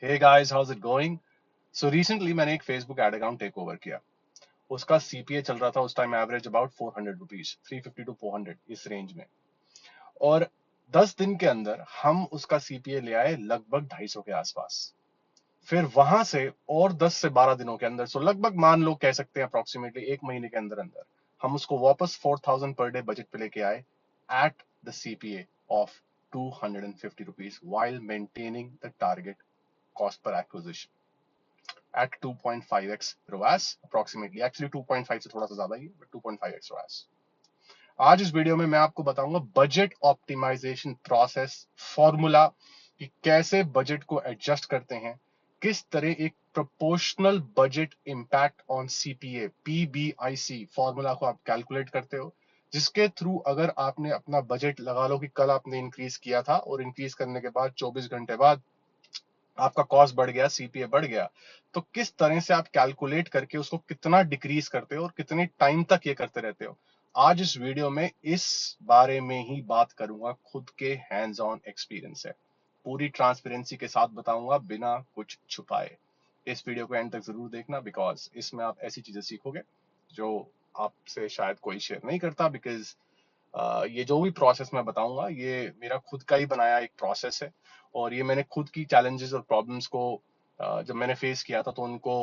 Hey guys, how's it going? So recently मैंने एक Facebook ad account take over किया। उसका सीपीए चल रहा था उस time average about 400 rupees, 350 to 400 इस रेंज में। और 10 दिन के अंदर हम उसका सीपीए ले आए लगभग 250 के आसपास। फिर वहां से और 10 से 12 दिनों के अंदर, सो लगभग मान लो कह सकते हैं अप्रोक्सीमेटली एक महीने के अंदर अंदर हम उसको वापस 4000 पर डे बजट पे लेके आए at the CPA of 250 rupees while maintaining the target cost per acquisition at 2.5x ROAS approximately, actually 2.5 से थोड़ा सा ज्यादा ही, but 2.5x ROAS। आज इस वीडियो में मैं आपको बताऊंगा बजट ऑप्टिमाइजेशन प्रोसेस फॉर्मूला कि कैसे बजट को एडजस्ट करते हैं, किस तरह एक proportional budget impact on CPA PBIC formula को आप कैलकुलेट करते हो, जिसके थ्रू अगर आपने अपना बजट लगा लो कि कल आपने इंक्रीज किया था और इंक्रीज करने के बाद 24 घंटे बाद आपका कॉस्ट बढ़ गया, सीपीए बढ़ गया, तो किस तरह से आप कैलकुलेट करके उसको कितना डिक्रीज करते हो और कितने टाइम तक ये करते रहते हो। आज इस वीडियो में इस बारे में ही बात करूंगा, खुद के हैंड्स ऑन एक्सपीरियंस है, पूरी ट्रांसपेरेंसी के साथ बताऊंगा बिना कुछ छुपाए। इस वीडियो को एंड तक जरूर देखना बिकॉज इसमें आप ऐसी चीजें सीखोगे जो आपसे शायद कोई शेयर नहीं करता। बिकॉज ये जो भी प्रोसेस मैं बताऊंगा ये मेरा खुद का ही बनाया एक प्रोसेस है और ये मैंने खुद की चैलेंजेस और प्रॉब्लम्स को जब मैंने फेस किया था तो उनको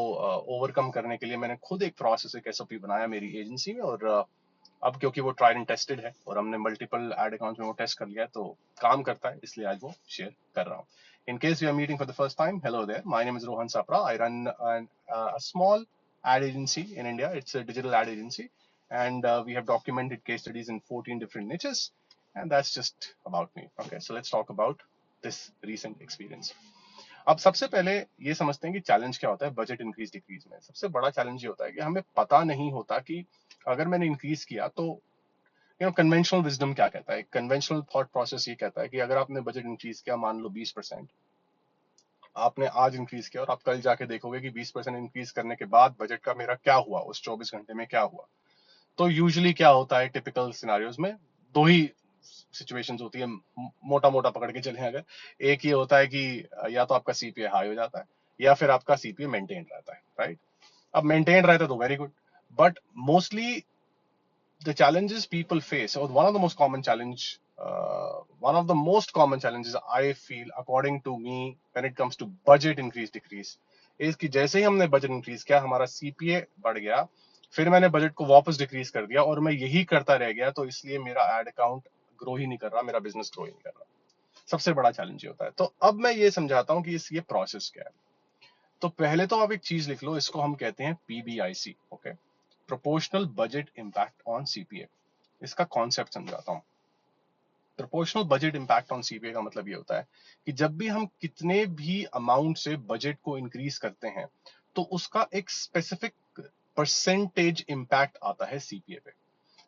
ओवरकम करने के लिए मैंने खुद एक प्रोसेस, एक एसओपी बनाया मेरी एजेंसी में। और अब क्योंकि वो ट्राइड एंड टेस्टेड है और हमने मल्टीपल एड अकाउंट्स में वो टेस्ट कर लिया है तो काम करता है, इसलिए आज वो शेयर कर रहा हूँ। In case you are meeting for the first time, hello there, my name is Rohan Sapra. I run a small ad agency in India. It's a digital ad agency, and we have documented case studies in 14 different niches, and that's just about me. Okay, so let's talk about this recent experience. अब सबसे पहले ये समझते हैं कि challenge क्या होता है बजट इंक्रीज डिक्रीज में। सबसे बड़ा चैलेंज ये होता है कि हमें पता नहीं होता कि अगर मैंने इंक्रीज किया तो कन्वेंशनल विजडम क्या कहता है, कन्वेंशनल थॉट प्रोसेस ये कहता है कि अगर आपने बजट इंक्रीज किया मान लो 20%, आपने आज इंक्रीज किया और आप कल जाके देखोगे कि 20% इंक्रीज करने के बाद बजट का मेरा क्या हुआ, उस 24 घंटे में क्या हुआ। तो यूजुअली क्या होता है टिपिकल सिनारियोज में, दो ही सिचुएशंस होती है, मोटा मोटा पकड़ के चले। अगर एक ये होता है कि या तो आपका सीपीए हाई हो जाता है या फिर आपका सीपीए मेंटेन रहता है, राइट। अब मेंटेन रहता है तो very good, but mostly the challenges people face, or one of the most common challenge, one of the most common challenges I feel, according to me, when it comes to budget increase decrease, is कि जैसे ही हमने budget increase किया हमारा CPA बढ़ गया, फिर मैंने budget को वापस डिक्रीज कर दिया और मैं यही करता रह गया, तो इसलिए मेरा एड अकाउंट ग्रो ही नहीं कर रहा, मेरा बिजनेस ग्रो ही नहीं कर रहा। सबसे बड़ा चैलेंज ये होता है। तो अब मैं ये समझाता हूँ कि ये प्रोसेस क्या है। तो पहले तो आप एक चीज लिख लो, इसको हम कहते हैं PBIC, okay, proportional budget impact on CPA. इसका कॉन्सेप्ट समझाता हूं। Proportional budget impact on CPA का मतलब ये होता है कि जब भी हम कितने भी अमाउंट से बजट को इंक्रीज करते हैं तो उसका एक स्पेसिफिक परसेंटेज इंपैक्ट आता है सीपीए पे।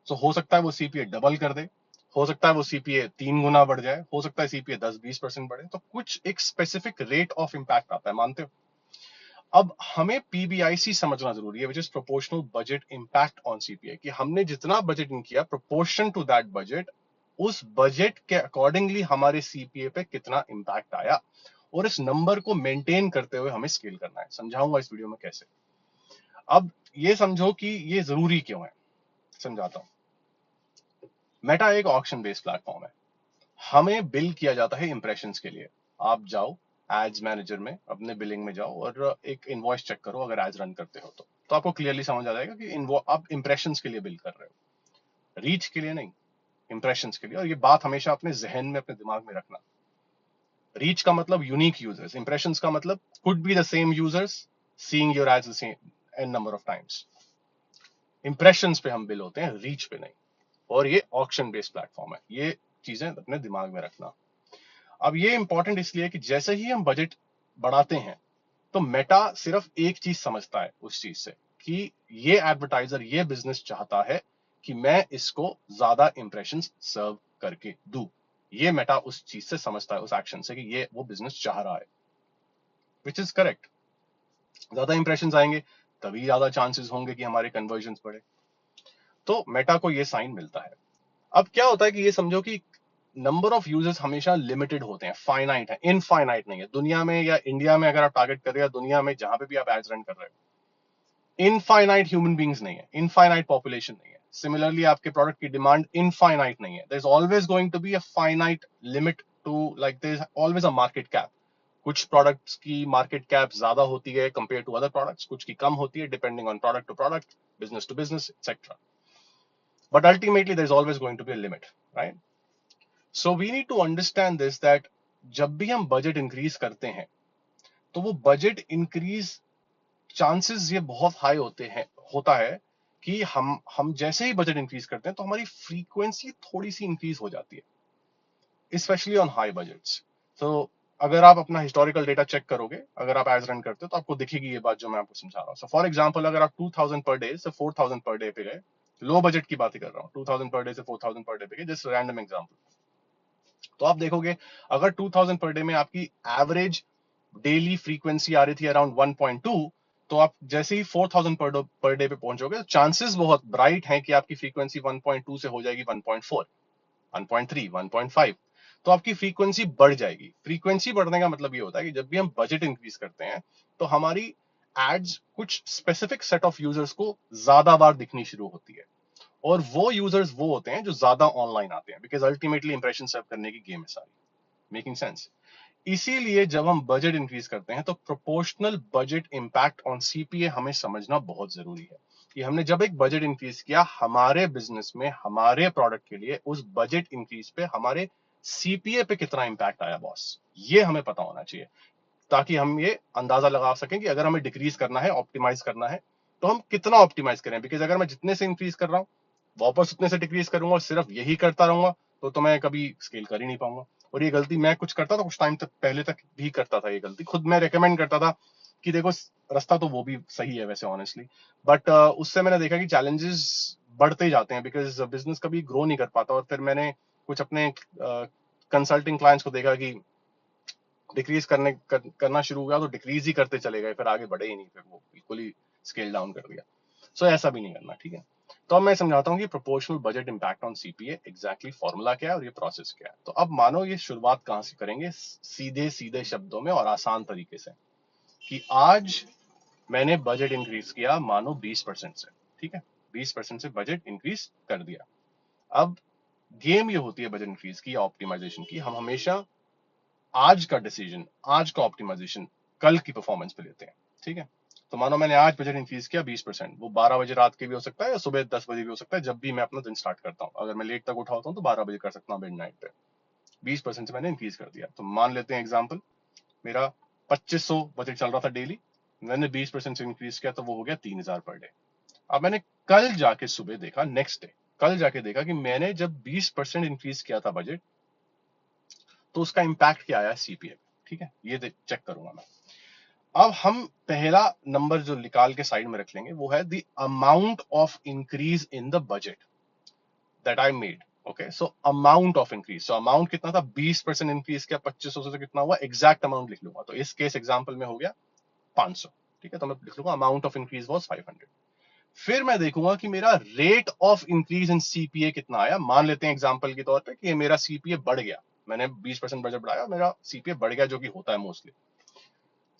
तो हो सकता है वो सीपीए डबल कर दे, हो सकता है वो सीपीए 3 गुना बढ़ जाए, हो सकता है सीपीए 10-20% बढ़े, तो कुछ एक स्पेसिफिक रेट ऑफ इंपैक्ट आता है, मानते हो। अब हमें पीबीआईसी समझना जरूरी है, which is proportional budget impact on CPA, कि हमने जितना बजट किया प्रोपोर्शन टू दैट बजट, उस बजट के अकॉर्डिंगली हमारे सीपीए पे कितना इंपैक्ट आया, और इस नंबर को मेंटेन करते हुए हमें स्केल करना है। समझाऊंगा इस वीडियो में कैसे। अब ये समझो कि ये जरूरी क्यों है, समझाता हूं। मेटा एक ऑक्शन बेस्ड प्लेटफॉर्म है, हमें बिल किया जाता है इंप्रेशंस के लिए। आप जाओ एड्स मैनेजर में, अपने बिलिंग में जाओ और एक इनवॉइस चेक करो अगर एड्स रन करते हो तो आपको क्लियरली समझ आ जाएगा कि आप इंप्रेशंस के लिए बिल कर रहे हो, रीच के लिए नहीं, इंप्रेशंस के लिए। और ये बात हमेशा अपने जहन में, अपने दिमाग में रखना। रीच का मतलब यूनिक यूजर्स, इंप्रेशंस का मतलब could be the same users seeing your ads the same n number of times. Impressions पे हम बिल होते हैं, रीच पे नहीं। और ये ऑक्शन बेस्ड प्लेटफॉर्म है, ये चीजें अपने दिमाग में रखना। अब ये इंपॉर्टेंट इसलिए कि जैसे ही हम बजट बढ़ाते हैं तो मेटा सिर्फ एक चीज समझता है उस चीज से, कि ये एडवर्टाइजर, ये बिजनेस चाहता है कि मैं इसको ज्यादा इंप्रेशंस सर्व करके दूं। ये मेटा उस चीज से समझता है, उस एक्शन से, कि ये वो बिजनेस चाह रहा है, विच इज करेक्ट। ज्यादा इंप्रेशंस आएंगे तभी ज्यादा चांसेस होंगे कि हमारे कन्वर्जन बढ़े। तो मेटा को ये साइन मिलता है। अब क्या होता है कि ये समझो कि नंबर ऑफ यूजर्स हमेशा लिमिटेड होते हैं, फाइनाइट है, इनफाइनाइट नहीं है। दुनिया में या इंडिया में अगर आप टारगेट कर रहे हैं, दुनिया में जहां पे भी आप एड्स रन कर रहे हो, इनफाइनाइट ह्यूमन बींग्स नहीं है, इनफाइनाइट पॉपुलेशन नहीं है। सिमिलरली आपके प्रोडक्ट की डिमांड इनफाइनाइट नहीं है, there is always going to be a finite limit to, like there is always a market cap. कुछ प्रोडक्ट्स की मार्केट कैप ज्यादा होती है कंपेयर टू अदर प्रोडक्ट्स, कुछ की कम होती है depending on product to product, business to business, etcetera. But ultimately there is always going to be a limit, right? So we need to understand this that जब भी हम budget increase करते हैं तो वो बजट इंक्रीज चांसेस ये बहुत high होता है कि हम जैसे ही बजट इंक्रीज करते हैं तो हमारी फ्रीक्वेंसी थोड़ी सी इंक्रीज हो जाती है, स्पेशली ऑन हाई बजट्स। तो अगर आप अपना हिस्टोरिकल डेटा चेक करोगे, अगर आप एज रन करते हो तो आपको दिखेगी ये बात जो मैं आपको समझा रहा हूँ। सो फॉर एग्जांपल, अगर आप 2000 पर डे से 4000 पर डे पे गए, लो बजट की बात ही कर रहा हूँ, 2000 पर डे से 4000 पर डे पे गए, जस्ट रैंडम एग्जांपल, तो आप देखोगे अगर 2000 पर डे में आपकी एवरेज डेली फ्रीक्वेंसी आ रही थी अराउंड 1.2, तो आप जैसे ही 4000 पर डे पे पहुंचोगे, चांसेस बहुत ब्राइट हैं कि आपकी फ्रीक्वेंसी 1.2 से हो जाएगी 1.4, 1.3, 1.5। तो आपकी फ्रीक्वेंसी बढ़ जाएगी। फ्रीक्वेंसी बढ़ने का मतलब ये होता है कि जब भी हम बजट इंक्रीज करते हैं तो हमारी एड्स कुछ स्पेसिफिक सेट ऑफ यूजर्स को ज्यादा बार दिखनी शुरू होती है, और वो यूजर्स वो होते हैं जो ज्यादा ऑनलाइन आते हैं, बिकॉज अल्टीमेटली इंप्रेशन सर्व करने की गेम है सारी। Making sense? इसीलिए जब हम बजट इंक्रीज करते हैं तो proportional budget impact on CPA हमें समझना बहुत जरूरी है कि हमने जब एक बजट इंक्रीज किया हमारे बिजनेस में, हमारे प्रोडक्ट के लिए, उस बजट इंक्रीज पे हमारे सीपीए पे कितना इंपैक्ट आया बॉस, ये हमें पता होना चाहिए, ताकि हम ये अंदाजा लगा सकें कि अगर हमें डिक्रीज करना है, ऑप्टिमाइज करना है, तो हम कितना ऑप्टिमाइज करें। बिकॉज अगर मैं जितने से इंक्रीज कर रहा हूं वापस उतने से डिक्रीज करूंगा और सिर्फ यही करता रहूंगा तो मैं कभी स्केल कर ही नहीं पाऊंगा। और ये गलती मैं कुछ करता था, कुछ टाइम तक पहले तक भी करता था, ये गलती खुद मैं रेकमेंड करता था कि देखो रास्ता तो वो भी सही है वैसे ऑनेस्टली, बट उससे मैंने देखा कि चैलेंजेस बढ़ते जाते हैं, बिकॉज बिजनेस कभी ग्रो नहीं कर पाता। और फिर मैंने कुछ अपने कंसल्टिंग क्लाइंट्स को देखा कि डिक्रीज करना शुरू हुआ तो डिक्रीज ही करते चले गए, फिर आगे बढ़े ही नहीं, फिर वो बिल्कुल ही स्केल डाउन कर दिया। सो ऐसा भी नहीं करना, ठीक है? तो अब मैं समझाता हूँ कि proportional budget impact on CPA exactly formula क्या है और ये प्रोसेस क्या है। तो अब मानो ये शुरुआत कहां से करेंगे, सीधे सीधे शब्दों में और आसान तरीके से, कि आज मैंने बजट इंक्रीज किया मानो 20% से, ठीक है? 20% से बजट इंक्रीज कर दिया। अब गेम ये होती है बजट इंक्रीज की, ऑप्टिमाइजेशन की, हम हमेशा आज का डिसीजन, आज का ऑप्टिमाइजेशन कल की परफॉर्मेंस पे लेते हैं, ठीक है? तो मानो मैंने आज बजट इंक्रीज किया 20%, वो 12 बजे रात के भी हो सकता है या सुबह 10 बजे भी हो सकता है, जब भी मैं अपना दिन स्टार्ट करता हूँ। अगर मैं लेट तक उठा होता हूँ तो 12 बजे कर सकता हूँ मिडनाइट पे। 20% से मैंने इंक्रीज कर दिया। तो मान लेते हैं एग्जाम्पल, मेरा 2500 बजट चल रहा था डेली, मैंने 20% से इंक्रीज किया तो वो हो गया 3000 पर डे। अब मैंने कल जाके सुबह देखा, नेक्स्ट डे कल जाके देखा कि मैंने जब 20% इंक्रीज किया था बजट, तो उसका इंपैक्ट क्या आया सीपीए, ठीक है? ये चेक करूंगा मैं। अब हम पहला नंबर जो निकाल के साइड में रख लेंगे वो है the amount of increase in the budget that I made. Okay, so amount of increase, so amount कितना था, 20% इंक्रीज किया, 2500 से कितना हुआ, एग्जैक्ट अमाउंट लिख लूंगा। तो इस केस एग्जांपल में हो गया 500, ठीक है? तो मैं लिख लूंगा अमाउंट ऑफ इंक्रीज वाज 500। फिर मैं देखूंगा कि मेरा rate of increase in CPA कितना आया। मान लेते हैं एग्जांपल के तौर पे कि मेरा सीपीए बढ़ गया, मैंने 20% बजट बढ़ाया, मेरा सीपीए बढ़ गया, जो कि होता है मोस्टली,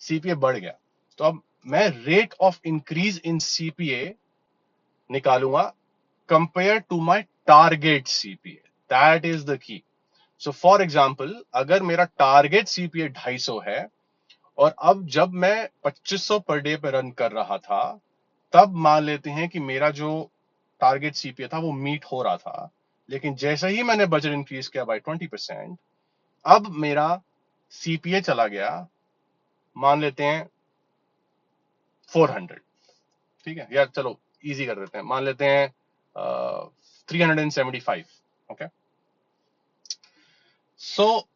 सीपीए बढ़ गया। तो अब मैं rate of increase in CPA निकालूंगा compare to my target CPA, that is the key. So for example, अगर मेरा टारगेट सीपीए 250 है और अब जब मैं 2500 पर डे पे रन कर रहा था, तब मान लेते हैं कि मेरा जो टारगेट सीपीए था वो मीट हो रहा था, लेकिन जैसे ही मैंने बजट इंक्रीज किया बाय 20%, अब मेरा सीपीए चला गया, मान लेते हैं 400, ठीक है? या चलो इजी कर देते हैं, मान लेते हैं 375। ओके, सो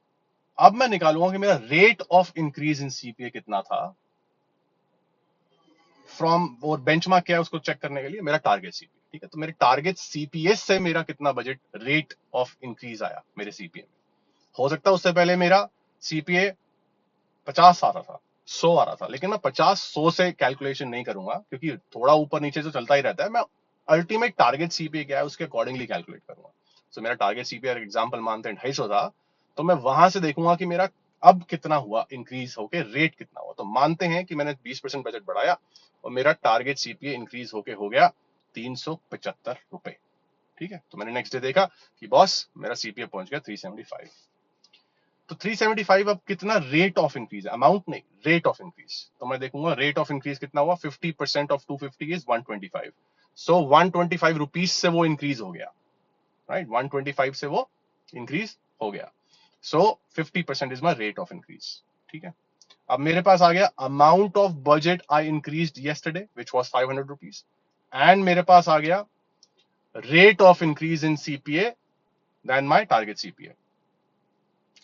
अब मैं निकालूंगा कि मेरा rate of increase in CPA कितना था फ्रॉम, और बेंचमार्क क्या है उसको चेक करने के लिए मेरा टारगेट सीपीए, ठीक है? तो मेरे टारगेट सीपीए से मेरा कितना बजट रेट ऑफ इंक्रीज आया मेरे सीपीए में। हो सकता है उससे पहले मेरा सीपीए 50 आ रहा था, 100 आ रहा था, लेकिन मैं 50-100 से कैलकुलेशन नहीं करूंगा, क्योंकि थोड़ा ऊपर नीचे तो चलता ही रहता है। मैं अल्टीमेट टारगेट सीपीए क्या है उसके अकॉर्डिंगली कैलकुलेट करूंगा। सो मेरा टारगेट सीपीए एग्जाम्पल मानते हैं 250 था, तो मैं वहां से देखूंगा कि मेरा अब कितना हुआ इंक्रीज होके, रेट कितना हुआ। तो मानते हैं कि मैंने 20% बजट बढ़ाया और मेरा टारगेट सीपीए इंक्रीज होके हो गया 375 रुपए। ठीक है, तो मैंने नेक्स्ट डे देखा कि बॉस मेरा सीपीए पहुंच गया 375। तो 375 अब कितना रेट ऑफ इंक्रीज है, अमाउंट नहीं, रेट ऑफ इंक्रीज। तो मैं देखूंगा रेट ऑफ इंक्रीज कितना हुआ, 50% ऑफ 250 इज 125। सो 125 रुपीज से वो इंक्रीज हो गया, राइट, 125 से वो इंक्रीज हो गया। So 50% is my rate of increase. ठीक है, अब मेरे पास आ गया amount of budget I increased yesterday which was 500 rupees, and मेरे पास आ गया rate of increase in CPA than my target CPA.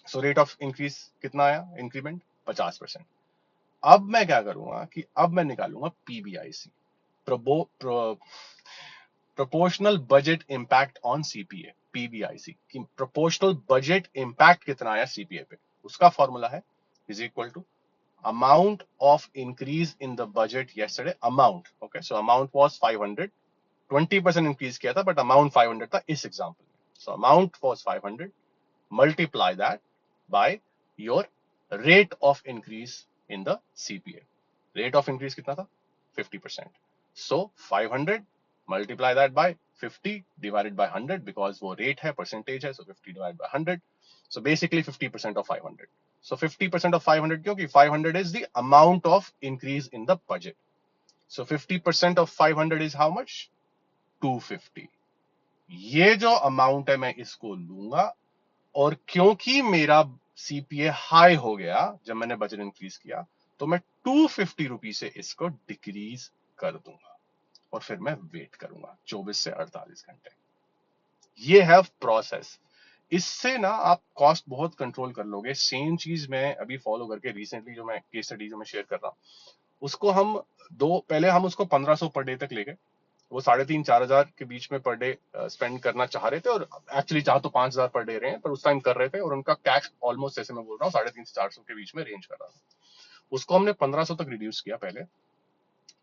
So rate of increase कितना आया, इंक्रीमेंट 50%। अब मैं क्या करूंगा कि अब मैं निकालूंगा PBIC, proportional budget impact on CPA, PBIC की प्रोपोर्शनल बजट इंपैक्ट कितना आया सीपीए पे। उसका फॉर्मूला है is equal to amount of increase in the budget yesterday, amount, okay, so amount was 500, 20% increase किया था बट अमाउंट 500 था इस एग्जांपल में। So amount was 500, multiply that by your rate of increase in the CPA. Rate of increase कितना था, 50%। So 500 multiply that by 50 divided by 100, because वो rate है, percentage है, so 50 divided by 100, so basically 50% of 500। So 50% of 500 क्योंकि 500 is the amount of increase in the budget. So 50% of 500 is how much? 250. ये जो amount है मैं इसको लूंगा, और क्योंकि मेरा सीपीए हाई हो गया जब मैंने बजट इंक्रीज किया, तो मैं 250 रुपीज से इसको डिक्रीज कर दूंगा और फिर मैं वेट करूंगा 24 से 48 घंटे। ये है प्रोसेस। इससे ना आप कॉस्ट बहुत कंट्रोल कर लोगे। सेम चीज मैं अभी फॉलो करके रिसेंटली जो मैं केस स्टडी जो मैं शेयर कर रहा हूँ, उसको हम पहले हम उसको 1500 पर डे तक ले गए। वो 3,500-4,000 के बीच में पर डे स्पेंड करना चाह रहे थे, और एक्चुअली चाह तो 5,000 पर डे रहे हैं, पर उस टाइम कर रहे थे, और उनका कैश ऑलमोस्ट, जैसे मैं बोल रहा हूँ, 350 से 400 के बीच में रेंज कर रहा था। उसको हमने 1500 तक रिड्यूस किया पहले।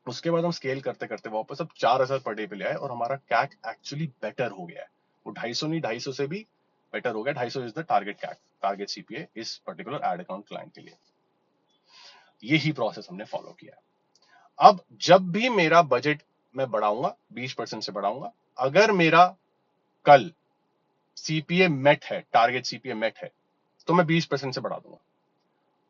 उसके बाद हम स्केल करते करते वापस अब 4,000 पर डे पे ले आए, और हमारा कैक एक्चुअली बेटर हो गया है। वो 250 नहीं, 250 से भी बेटर हो गया। 250 is the target CAC, target CPA इस पर्टिकुलर एड अकाउंट क्लाइंट के लिए। यही प्रोसेस हमने फॉलो किया है। अब जब भी मेरा बजट मैं बढ़ाऊंगा, 20% से बढ़ाऊंगा, अगर मेरा कल सीपीए मेट है, टारगेट सीपीए मेट है, तो मैं 20% से बढ़ा दूंगा।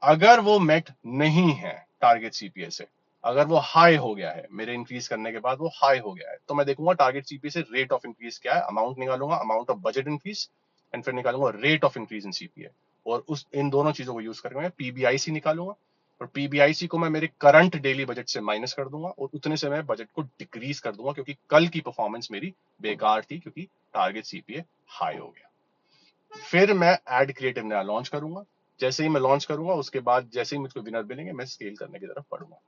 अगर वो मेट नहीं है टारगेट सीपीए से, अगर वो हाई हो गया है, मेरे इंक्रीज करने के बाद वो हाई हो गया है, तो मैं देखूंगा टारगेट सीपीए से रेट ऑफ इंक्रीज क्या है, अमाउंट निकालूंगा, amount of budget increase, and फिर निकालूंगा rate of increase in CPA, और उस इन दोनों चीजों को यूज करके मैं पीबीआईसी निकालूंगा, और पीबीआईसी को मैं मेरे करंट डेली बजट से माइनस कर दूंगा, और उतने से मैं बजट को डिक्रीज कर दूंगा, क्योंकि कल की परफॉर्मेंस मेरी बेकार थी, क्योंकि टारगेट सीपीए हाई हो गया। फिर मैं एड क्रिएटिव नया लॉन्च करूंगा। जैसे ही मैं लॉन्च करूंगा, उसके बाद जैसे ही मुझको विनर मिलेंगे, मैं स्केल करने की तरफ बढ़ूंगा।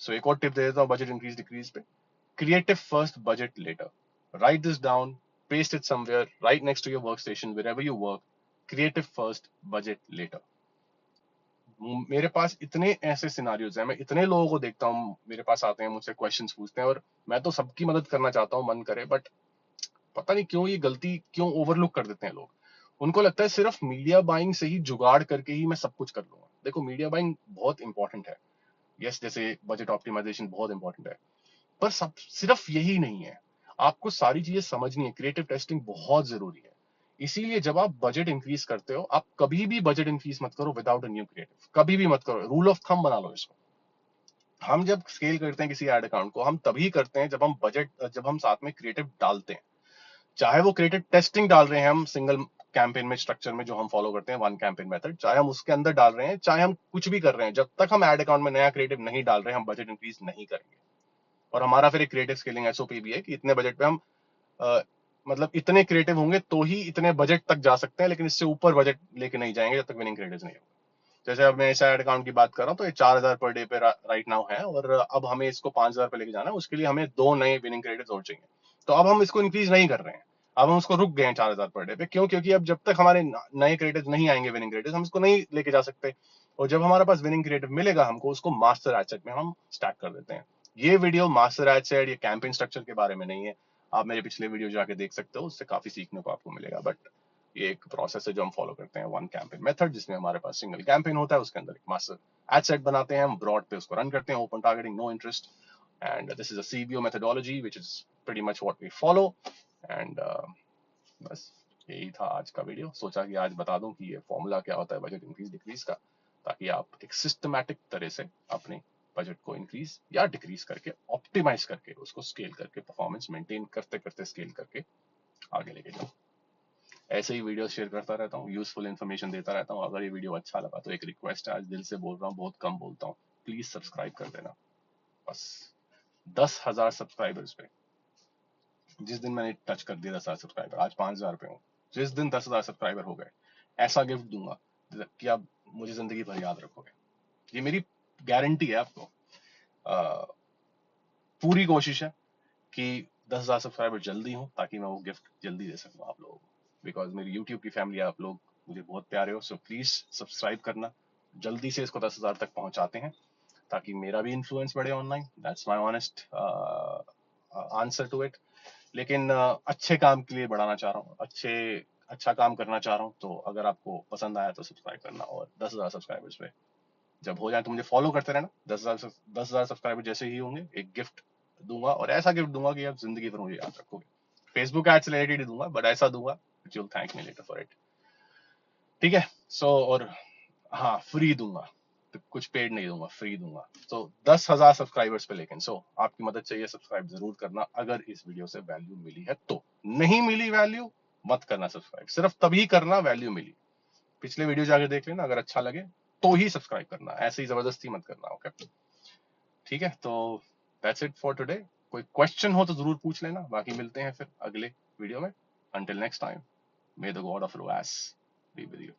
सो एक और टिप दे देता हूं बजट इंक्रीज डिक्रीज पे। Creative first, budget later. Write this down, paste it somewhere right next to your work station, wherever you work. Creative first, budget later. मेरे पास इतने ऐसे सिनारियोज हैं, मैं इतने लोगों को देखता हूँ, मेरे पास आते हैं, मुझसे क्वेश्चंस पूछते हैं, और मैं तो सबकी मदद करना चाहता हूँ, मन करे, बट पता नहीं क्यों ये गलती क्यों ओवरलुक कर देते हैं लोग। उनको लगता है सिर्फ मीडिया बाइंग से ही, जुगाड़ करके ही मैं सब कुछ कर लूंगा। देखो, मीडिया बाइंग बहुत इंपॉर्टेंट है, यस, जैसे बजट ऑप्टिमाइजेशन बहुत इंपॉर्टेंट है, पर सब सिर्फ यही नहीं है। आपको सारी चीजें समझनी है, क्रिएटिव टेस्टिंग बहुत जरूरी है। इसीलिए जब आप बजट इंक्रीज करते हो, आप कभी भी बजट इंक्रीज मत करो विदाउट अ न्यू क्रिएटिव, कभी भी मत करो। रूल ऑफ थंब बना लो इसको। हम जब स्केल करते हैं किसी एड अकाउंट को, हम तभी करते हैं जब हम साथ में क्रिएटिव डालते हैं। चाहे वो क्रिएटिव टेस्टिंग डाल रहे हैं हम सिंगल कैंपेन में, स्ट्रक्चर में जो हम फॉलो करते हैं, वन कैंपेन मेथड, चाहे हम उसके अंदर डाल रहे हैं, चाहे हम कुछ भी कर रहे हैं, जब तक हम एड अकाउंट में नया क्रिएटिव नहीं डाल रहे हैं, हम बजट इंक्रीज नहीं करेंगे। और हमारा फिर एक क्रिएटिव स्केलिंग एसओपी भी है कि इतने बजट पे हम मतलब इतने क्रिएटिव होंगे तो ही इतने बजट तक जा सकते हैं, लेकिन इससे ऊपर बजट लेके नहीं जाएंगे जब तक विनिंग क्रिएटिव नहीं होगा। जैसे अब मैं इस एड अकाउंट की बात कर रहा हूँ, तो ये 4,000 पर डे पे राइट नाउ है, और अब हमें इसको 5,000 पे लेके जाना है। उसके लिए हमें 2 नए विनिंग क्रिएटिव और चाहिए। तो अब हम इसको इंक्रीज नहीं कर रहे हैं, अब हम उसको रुक गए हैं 4,000 पर डे पे। क्यों? क्योंकि अब जब तक हमारे नए क्रिएटिव नहीं आएंगे, विनिंग क्रिएटिव, हम इसको नहीं लेके जा सकते। और जब हमारे पास विनिंग क्रिएटिव मिलेगा हमको, उसको मास्टर एसेट में हम स्टैक कर देते हैं। ये वीडियो मास्टर एसेट या कैंपेन स्ट्रक्चर के बारे में नहीं है। आप मेरे पिछले वीडियो जाके देख सकते हो, उससे काफी सीखने को आपको मिलेगा। बट ये एक प्रोसेस है जो हम फॉलो करते हैं, वन कैंपेन मेथड, जिसमें हमारे पास सिंगल कैंपेन होता है, उसके अंदर एक मास्टर एड सेट बनाते हैं, हम ब्रॉड पे उसको रन करते हैं, open targeting, no interest, and this is a CBO methodology which is pretty much what we follow. And बस यही था आज का वीडियो। सोचा कि आज बता दूं कि ये फॉर्मूला क्या होता है बजट इंक्रीज डिक्रीज का, ताकि आप एक सिस्टमैटिक तरह से अपने बजट को इंक्रीज या डिक्रीज करके, ऑप्टिमाइज करके, उसको स्केल करके, परफॉर्मेंस मेंटेन करते करते स्केल करके आगे लेके जाओ। ऐसे ही वीडियो शेयर करता रहता हूँ, यूजफुल इन्फॉर्मेशन देता रहता हूँ। अगर ये वीडियो अच्छा लगा तो एक रिक्वेस्ट है, आज दिल से बोल रहा हूँ, बहुत कम बोलता हूँ, प्लीज सब्सक्राइब कर देना। बस 10,000 सब्सक्राइबर्स पे, जिस दिन मैंने टच कर दिया 10,000 सब्सक्राइबर, आज 5,000 पे हूँ, जिस दिन 10,000 सब्सक्राइबर हो गए, ऐसा गिफ्ट दूंगा कि आप मुझे जिंदगी भर याद रखोगे। ये मेरी गारंटी है आपको। पूरी कोशिश है कि 10,000 सब्सक्राइबर जल्दी हो, ताकि मैं वो गिफ्ट जल्दी दे सकूं आप लोगों को, बिकॉज मेरी यूट्यूब की फैमिली, आप लोग मुझे बहुत प्यारे हो। सो प्लीज सब्सक्राइब करना, जल्दी से इसको 10,000 तक पहुंचाते हैं, ताकि मेरा भी इन्फ्लुएंस बढ़े online. That's my honest answer to it. लेकिन अच्छे काम के लिए बढ़ाना चाह रहा हूँ, अच्छा काम करना चाह रहा हूँ। तो अगर आपको पसंद आया तो सब्सक्राइब करना, और 10,000 सब्सक्राइबर्स पे जब हो जाए तो मुझे फॉलो करते रहना। 10,000 सब्सक्राइबर जैसे ही होंगे, एक गिफ्ट दूंगा, और ऐसा गिफ्ट दूंगा कि आप जिंदगी भर मुझे याद रखोगे। फेसबुक एड से रिलेटेड ही दूंगा, बट ऐसा दूंगा you will thank me later for it. ठीक है। सो और हाँ, फ्री दूंगा, तो कुछ पेड नहीं दूंगा, फ्री दूंगा। तो 10,000 सब्सक्राइबर्स पे। लेकिन आपकी मदद चाहिए, सब्सक्राइब जरूर करना अगर इस वीडियो से वैल्यू मिली है तो। नहीं मिली वैल्यू, मत करना सब्सक्राइब, सिर्फ तभी करना वैल्यू मिली। पिछले वीडियो जाकर देख लेना, अगर अच्छा लगे तो ही सब्सक्राइब करना, ऐसे ही जबरदस्ती मत करना। ओके, ठीक है। तो दैट्स इट फॉर टुडे। कोई क्वेश्चन हो तो जरूर पूछ लेना, बाकी मिलते हैं फिर अगले वीडियो में। Until next time, may the God of roes be with you.